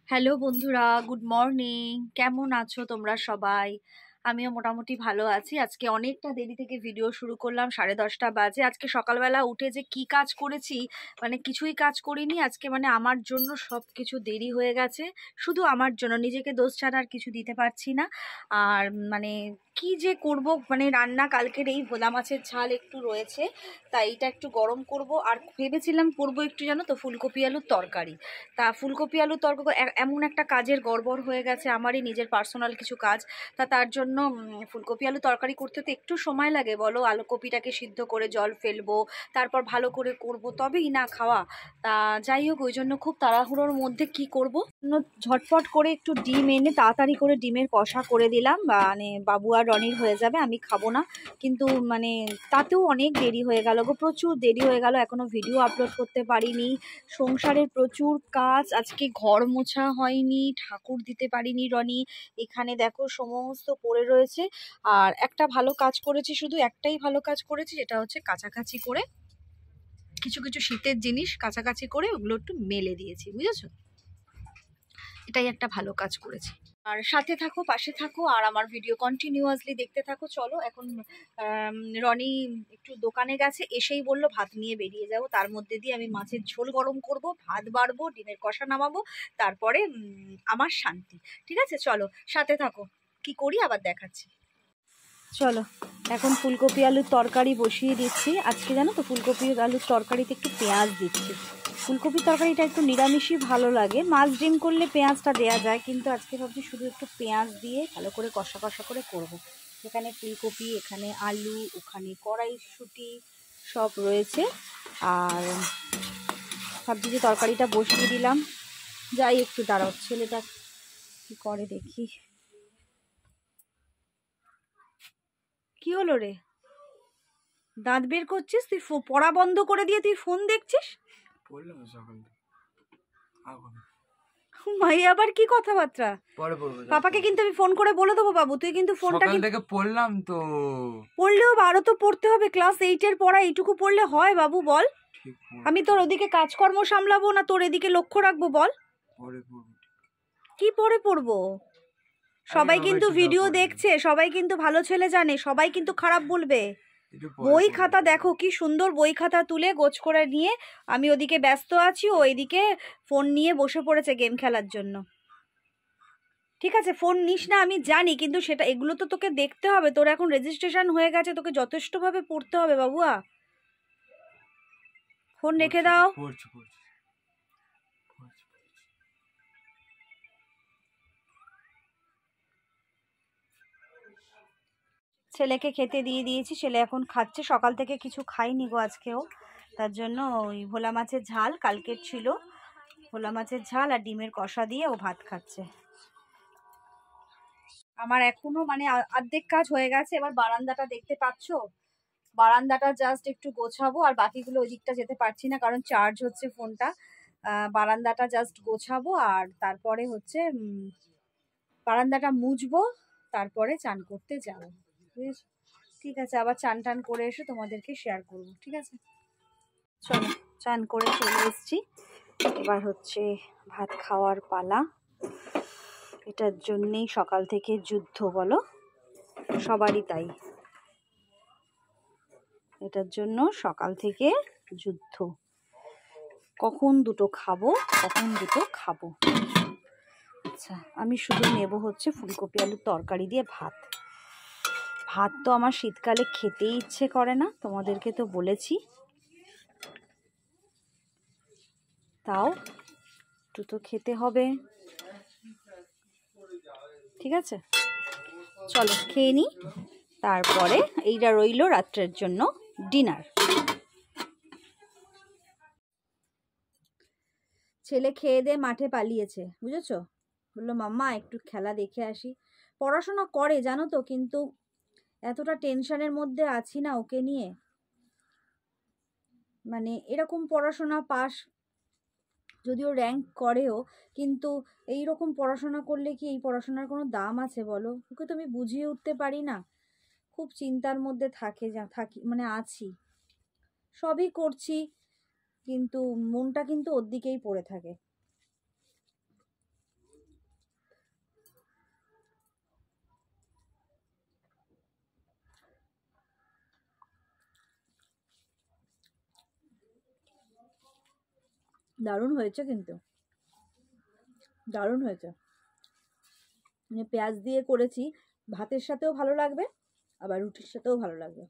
Hello বন্ধুরা, good morning. কেমন আছো তোমরা সবাই? আমিও মোটামুটি ভালো আছি। আজকে অনেকটা দেরি থেকে ভিডিও শুরু করলাম, 10:30 বাজে। আজকে সকালবেলা উঠে যে কি কাজ করেছি, মানে কিছুই কাজ করিনি আজকে। মানে আমার জন্য সব কিছু দেরি হয়ে গেছে, শুধু আমার জন্য। নিজেকে দোষ ছাড়া আর কিছু দিতে পারছি না। আর মানে কি যে করব, মানে রান্না কালকের এই ভোলা মাছের ঝাল একটু রয়েছে, তাই এটা একটু গরম করব। আর ভেবেছিলাম করব একটু, জানো তো, ফুলকপি আলুর তরকারি। তা ফুলকপি আলুর তরকারি এমন একটা কাজের গড়বড় হয়ে গেছে, আমারই নিজের পার্সোনাল কিছু কাজ। তার জন্য ফুলকপি আলু তরকারি করতে তো একটু সময় লাগে বলো। আলু কপিটাকে সিদ্ধ করে জল ফেলবো, তারপর ভালো করে করব, তবেই না খাওয়া। তা যাই হোক, ওই জন্য খুব তাড়াহুড়োর মধ্যে কি করব, ঝটপট করে একটু ডিম এনে তাড়াতাড়ি করে ডিমের কষা করে দিলাম। মানে বাবু আর রনির হয়ে যাবে, আমি খাবো না। কিন্তু মানে তাতেও অনেক দেরি হয়ে গেল গো, প্রচুর দেরি হয়ে গেল। এখনো ভিডিও আপলোড করতে পারিনি। সংসারের প্রচুর কাজ, আজকে ঘর মোছা হয়নি, ঠাকুর দিতে পারিনি রনি। এখানে দেখো সমস্ত পড়ে রয়েছে। আর একটা ভালো কাজ করেছি, শুধু একটাই ভালো কাজ করেছি, যেটা হচ্ছে কাছাকাছি করে কিছু কিছু শীতের জিনিস কাছাকাছি করে ওগুলো একটু মেলে দিয়েছি, বুঝেছো? এটাই একটা ভালো কাজ করেছি। আর সাথে থাকো, পাশে থাকো, আর আমার ভিডিও কন্টিনিউয়াসলি দেখতে থাকো। চলো এখন রনি একটু দোকানে গেছে, এসেই বললো ভাত নিয়ে বেরিয়ে যাবো। তার মধ্যে দিয়ে আমি মাছের ঝোল গরম করব, ভাত বাড়বো, ডিমের কষা নামাবো, তারপরে আমার শান্তি। ঠিক আছে, চলো সাথে থাকো, কি করি আবার দেখাচ্ছি। চলো এখন ফুলকপি আলুর তরকারি বসিয়ে দিচ্ছি। আজকে জানো তো, ফুলকপি আলুর তরকারিতে একটু পেঁয়াজ দিচ্ছি। ফুলকপির তরকারিটা একটু নিরামিষই ভালো লাগে, মাছ ডিম করলে পেঁয়াজটা দেয়া যায়, কিন্তু আজকে ভাবছি শুধু একটু পেঁয়াজ দিয়ে ভালো করে কষা কষা করে করব। এখানে ফুলকপি, এখানে আলু, ওখানে কড়াইশুঁটি সব রয়েছে। আর ভাবছি যে তরকারিটা বসিয়ে দিলাম। যাই একটু দাঁড়াও, ছেলেটা কি করে দেখি। কি হলো রে, দাঁত বের করছিস তুই? পড়া বন্ধ করে দিয়ে তুই ফোন দেখছিস? ভাই আবার কি কথাবার্তা? পাপাকে কিন্তু আমি ফোন করে বলে দেবো, বাবু তুই কিন্তু ফোনটা থেকে পড়লাম তো। পড়লেও আরো তো পড়তে হবে, ক্লাস 8-এর পড়া এইটুকু পড়লে হয় বাবু? বল, আমি তোর ওদিকে কাজকর্ম সামলাবো না তোর এদিকে লক্ষ্য রাখবো? বল, কি পড়ে পড়বো? সবাই কিন্তু ভিডিও দেখছে, সবাই কিন্তু ভালো ছেলে জানে, সবাই কিন্তু খারাপ বলবে। বই খাতা দেখো, কি সুন্দর বই খাতা তুলে গোছ করে নিয়ে আমি ওদিকে ব্যস্ত আছি, ও এদিকে ফোন নিয়ে বসে পড়েছে গেম খেলার জন্য। ঠিক আছে, ফোন নিস না আমি জানি, কিন্তু সেটা এগুলো তো তোকে দেখতে হবে। তোর এখন রেজিস্ট্রেশন হয়ে গেছে, তোকে যথেষ্টভাবে পড়তে হবে বাবুয়া। ফোন রেখে দাও। ছেলেকে খেতে দিয়ে দিয়েছি, ছেলে এখন খাচ্ছে। সকাল থেকে কিছু খাইনি গো আজকেও, তার জন্য ওই ভোলা মাছের ঝাল কালকের ছিল, ভোলা মাছের ঝাল আর ডিমের কষা দিয়ে ও ভাত খাচ্ছে। আমার এখনো মানে অর্ধেক কাজ হয়ে গেছে। এবার বারান্দাটা দেখতে পাচ্ছো, বারান্দাটা জাস্ট একটু গোছাবো। আর বাকিগুলো ওই দিকটা যেতে পারছি না, কারণ চার্জ হচ্ছে ফোনটা। বারান্দাটা জাস্ট গোছাবো, আর তারপরে হচ্ছে বারান্দাটা মুছবো, তারপরে চান করতে যাবো, বুঝেছো? ঠিক আছে, আবার চান টান করে এসে তোমাদেরকে শেয়ার করবো, ঠিক আছে? চলো, চান করে চলে এসেছি, এবার হচ্ছে ভাত খাওয়ার পালা। এটার জন্যেই সকাল থেকে যুদ্ধ, বলো, সবারই তাই। এটার জন্য সকাল থেকে যুদ্ধ, কখন দুটো খাবো, কখন দুটো খাবো। আচ্ছা, আমি শুধু নেব হচ্ছে ফুলকপি আলুর তরকারি দিয়ে ভাত। ভাত তো আমার শীতকালে খেতেই ইচ্ছে করে না, তোমাদেরকে তো বলেছি, তাও একটু তো খেতে হবে, ঠিক আছে? চলো খেয়ে নিই, তারপরে এইটা রইল রাত্রের জন্য ডিনার। ছেলে খেয়ে দিয়ে মাঠে পালিয়েছে, বুঝেছো? বললো মাম্মা একটু খেলা দেখে আসি। পড়াশোনা করে জানো তো, কিন্তু এতটা টেনশনের মধ্যে আছি না ওকে নিয়ে। মানে এরকম পড়াশোনা পাস, যদিও র্যাঙ্ক করেও, কিন্তু এই রকম পড়াশোনা করলে কি এই পড়াশোনার কোনো দাম আছে বলো? ওকে তো আমি বুঝিয়ে উঠতে পারি না। খুব চিন্তার মধ্যে থাকি, মানে আছি, সবই করছি, কিন্তু মনটা কিন্তু ওর দিকেই পড়ে থাকে। দারুণ হয়েছে, কিন্তু দারুণ হয়েছে। মানে পেঁয়াজ দিয়ে করেছি, ভাতের সাথেও ভালো লাগবে, আবার রুটির সাথেও ভালো লাগবে।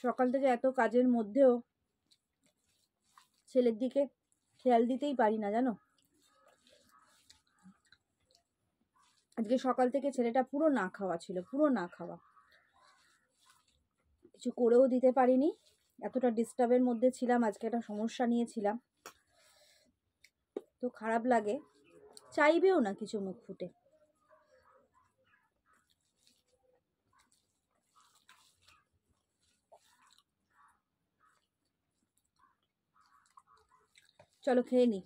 সকাল থেকে এত কাজের মধ্যেও ছেলের দিকে খেয়াল দিতেই পারি না, জানো। আজকে সকাল থেকে ছেলেটা পুরো না খাওয়া ছিল, পুরো না খাওয়া, কিছু করেও দিতে পারিনি। এতটা ডিস্টার্বের মধ্যে ছিলাম, আজকে একটা সমস্যা নিয়েছিলাম, তো খারাপ লাগে, চাইবেও না কিছু মুখ ফুটে। চলো খেয়ে নি।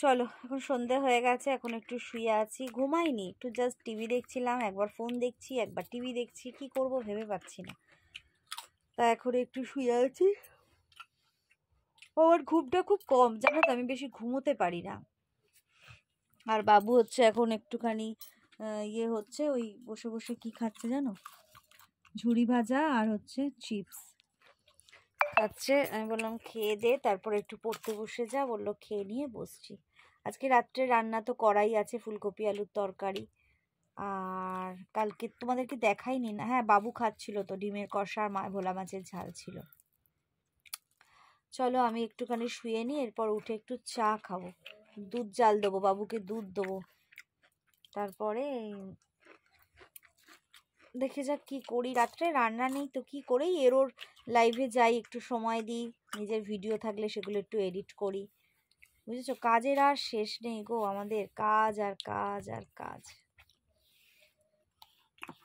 চলো, এখন সন্ধে হয়ে গেছে, এখন একটু শুয়ে আছি, ঘুমাইনি, একটু জাস্ট টিভি দেখছিলাম, একবার ফোন দেখছি, একবার টিভি দেখছি, কি করব ভেবে পাচ্ছি না। তা এখন একটু শুয়ে আছি। আমার ঘুমটা খুব কম, জানো তো, আমি বেশি ঘুমোতে পারি না। আর বাবু হচ্ছে এখন একটুখানি ইয়ে হচ্ছে, ওই বসে বসে কি খাচ্ছে জানো, ঝুড়ি ভাজা আর হচ্ছে চিপস খাচ্ছে। আমি বললাম খেয়ে দে, তারপর একটু পড়তে বসে যা, বললো খেয়ে নিয়ে বসছি। আজকে রাত্রে রান্না তো করাই আছে, ফুলকপি আলুর তরকারি। আর কালকে তোমাদেরকে দেখাইনি না, হ্যাঁ বাবু খাচ্ছিল তো, ডিমের কষা আর ভোলা মাছের ঝাল ছিল। চলো আমি একটুখানি শুয়ে নিই, এরপর উঠে একটু চা খাবো, দুধ জাল দেবো, বাবুকে দুধ দেবো, তারপরে দেখে যাক কি করি। রাত্রে রান্না নেই তো কি করেই এরোর লাইভে যাই, একটু সময় দিই, নিজের ভিডিও থাকলে সেগুলো একটু এডিট করি, বুঝেছো। কাজের আর শেষ নেই গো, আমাদের কাজ আর কাজ আর কাজ।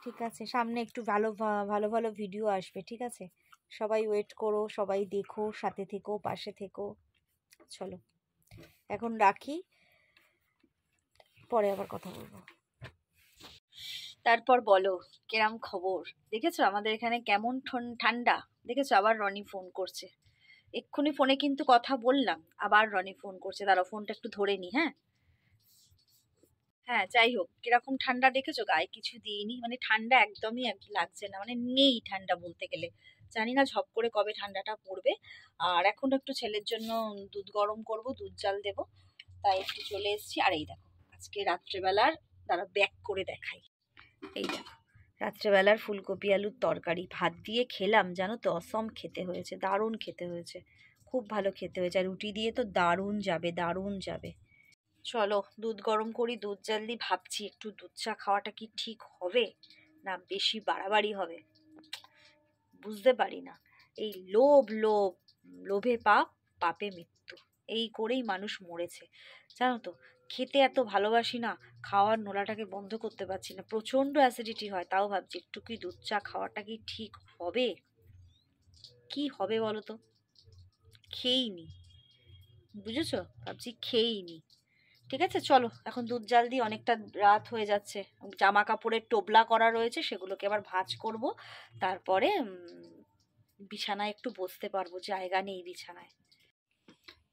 ঠিক আছে, সামনে একটু ভালো ভালো ভালো ভিডিও আসবে, ঠিক আছে, সবাই ওয়েট করো, সবাই দেখো, সাথে থেকো, পাশে থেকো। চলো এখন রাখি, পরে আবার কথা বলবো। তারপর বলো কেরাম খবর, দেখেছো আমাদের এখানে কেমন ঠান্ডা, দেখেছো। আবার রনি ফোন করছে, এক্ষুনি ফোনে কিন্তু কথা বললাম, আবার রনি ফোন করছে, দাঁড়াও ফোনটা একটু ধরে নি। হ্যাঁ হ্যাঁ, যাই হোক, কিরকম ঠান্ডা দেখেছো, গায়ে কিছু দিইনি, মানে ঠান্ডা একদমই লাগছে না, মানে নেই ঠান্ডা বলতে গেলে। জানি না ঝপ করে কবে ঠান্ডাটা পড়বে। আর এখন একটু ছেলের জন্য দুধ গরম করব, দুধ জাল দেব, তাই একটু চলে এসেছি। আর এই দেখো আজকে রাত্রেবেলার, দাঁড়া ব্যাক করে দেখাই, এই দেখো রাত্রেবেলার ফুলকপি আলুর তরকারি ভাত দিয়ে খেলাম, জানো তো, অসম খেতে হয়েছে, দারুণ খেতে হয়েছে, খুব ভালো খেতে হয়েছে। আর রুটি দিয়ে তো দারুণ যাবে, দারুণ যাবে। চলো দুধ গরম করি, দুধ জাল দিই, ভাবছি একটু দুধ চা খাওয়াটা কি ঠিক হবে না বেশি বাড়াবাড়ি হবে, বুঝতে পারি না। এই লোভ লোভ, লোভে পাপ, পাপে মৃত্যু, এই করেই মানুষ মরেছে, জানো তো। খেতে এত ভালোবাসি না, খাওয়ার নোলাটাকে বন্ধ করতে পারছি না, প্রচণ্ড অ্যাসিডিটি হয়, তাও ভাবছি একটু কি দুধ চা খাওয়াটা কি ঠিক হবে, কি হবে বলো তো, খেয়েই নি, বুঝেছো, ভাবছি খেয়েই নি। ঠিক আছে চলো এখন দুধ জাল দিই, অনেকটা রাত হয়ে যাচ্ছে, জামা কাপড়ের টোপলা করা রয়েছে, সেগুলোকে আবার ভাঁজ করব, তারপরে বিছানায় একটু বসতে পারবো, জায়গা নেই বিছানায়।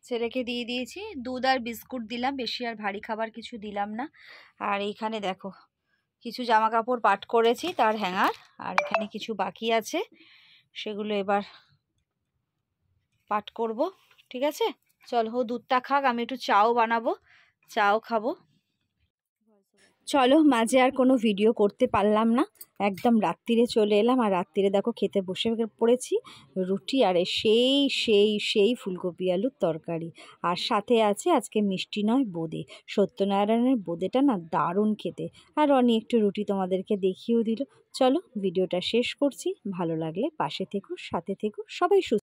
ছেলেকে দিয়ে দিয়েছি দুধ আর বিস্কুট দিলাম, বেশি আর ভারী খাবার কিছু দিলাম না। আর এইখানে দেখো কিছু জামা কাপড় পাট করেছি তার হ্যাঙ্গার, আর এখানে কিছু বাকি আছে, সেগুলো এবার পাট করব। ঠিক আছে চলো, ও দুধটা খাক, আমি একটু চাও বানাবো, চাও খাবো। চলো মাঝে আর কোনো ভিডিও করতে পারলাম না, একদম রাত্রিরে চলে এলাম, আর রাত্রিরে দেখো খেতে বসে পড়েছি রুটি আর সেই সেই সেই ফুলকপি আলুর তরকারি, আর সাথে আছে আজকে মিষ্টি নয় বোঁদে, সত্যনারায়ণের বোঁদেটা না দারুণ খেতে। আর রনি একটু রুটি তোমাদেরকে দেখিয়েও দিল। চলো ভিডিওটা শেষ করছি, ভালো লাগলে পাশে থেকো, সাথে থেকো, সবাই সুস্থ।